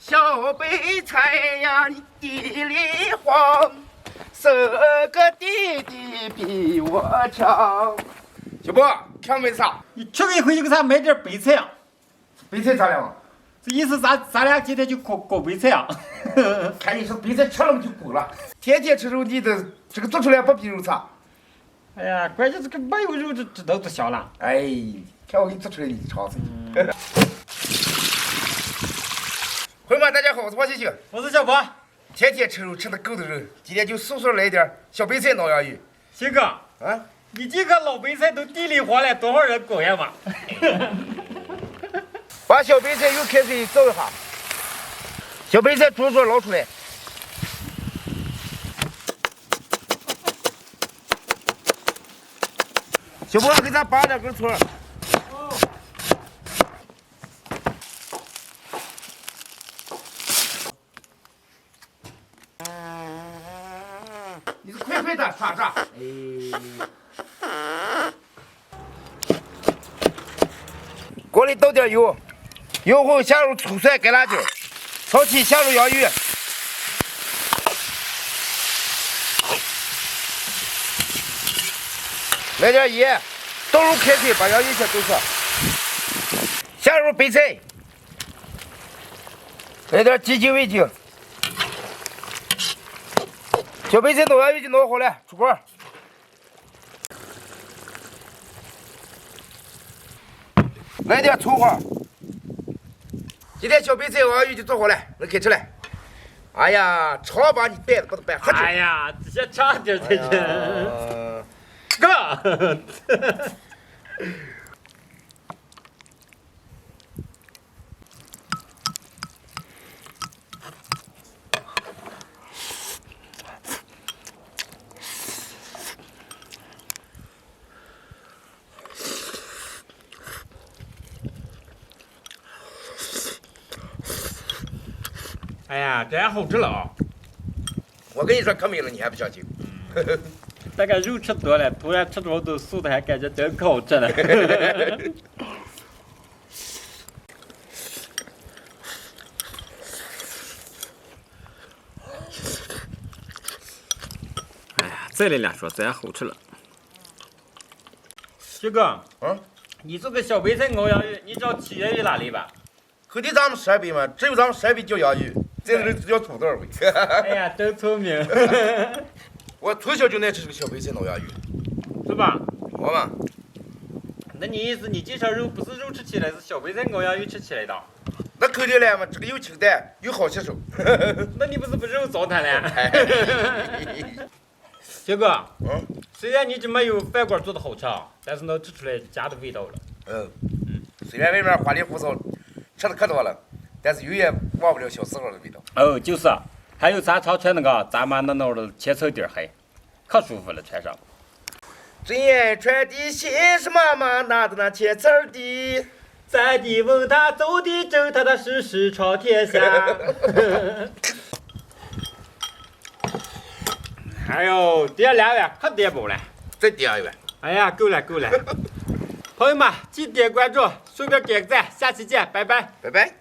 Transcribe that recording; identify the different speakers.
Speaker 1: 小白菜呀，你地里黄，是个弟弟比我强。小波，看没啥？
Speaker 2: 你去给回去给咱买点白菜啊！
Speaker 1: 白菜咋了？
Speaker 2: 这意思咱俩今天就搞白菜啊！
Speaker 1: 看你说白菜吃了就够了，天天吃肉，你这个做出来不比肉差。
Speaker 2: 哎呀，关键这个没有肉，这都不香了。
Speaker 1: 哎，看我给你做出来，你尝尝。朋友们，大家好，我是黄星星，
Speaker 2: 我是小波。
Speaker 1: 天天吃肉吃的够的人，今天就速速来点小白菜挠洋芋。
Speaker 2: 鑫哥，
Speaker 1: 啊，
Speaker 2: 你这个老白菜都地里黄了，多少人搞呀嘛？
Speaker 1: 把小白菜用开水焯一下，小白菜煮捞出来。小波，给咱拔2根葱。你是快快的刷刷。锅里倒点油，油后下入葱蒜干辣椒，炒起下入洋芋。来点盐，倒入开水，把洋芋先勾上，下入白菜，来点鸡精、味精，小白菜弄洋芋就弄好了，出锅。来点葱花，今天小白菜洋芋就做好了，能开吃了。哎呀，常把你拌的不是拌喝
Speaker 2: 哎呀，先尝点才行。哥，哎呀，这样好吃了啊！
Speaker 1: 我跟你说可美了，你还不相信？
Speaker 2: 大概肉吃多了，突然吃着都素的，还感觉真可好吃了。哎呀，再来2说，真好吃了。徐哥，你这个小白菜熬洋芋，你知道起源于哪里吧？
Speaker 1: 肯定咱们陕北嘛，只有咱们陕北叫洋芋，这个人叫土豆味。
Speaker 2: 哎呀，真聪明。
Speaker 1: 我从小就爱吃这个小白菜熬洋芋，
Speaker 2: 是吧？
Speaker 1: 我嘛，
Speaker 2: 那你意思你这条肉不是肉吃起来，是小白菜熬洋芋吃起来的？
Speaker 1: 那肯定了嘛，这个又清淡又好吸收。
Speaker 2: 那你不是把肉糟蹋了？小哥，虽然你这没有饭馆做的好吃啊，但是能吃出来家的味道了。
Speaker 1: 虽然外面花里胡哨吃的可多了，但是永远忘不了小时候的味道。
Speaker 2: 哦，就是，还有咱常穿那个咱妈那弄的千层底鞋，可舒服了，穿上。
Speaker 1: 最爱穿的鞋是妈妈拿的那千层的。
Speaker 2: 咱的问他走的正，踏踏实实闯天下。哎呦，点2碗，可点饱了。
Speaker 1: 再点一碗。
Speaker 2: 哎呀，够了够了。朋友们，记得点关注，顺便点个赞，下期见，拜拜。
Speaker 1: 拜拜。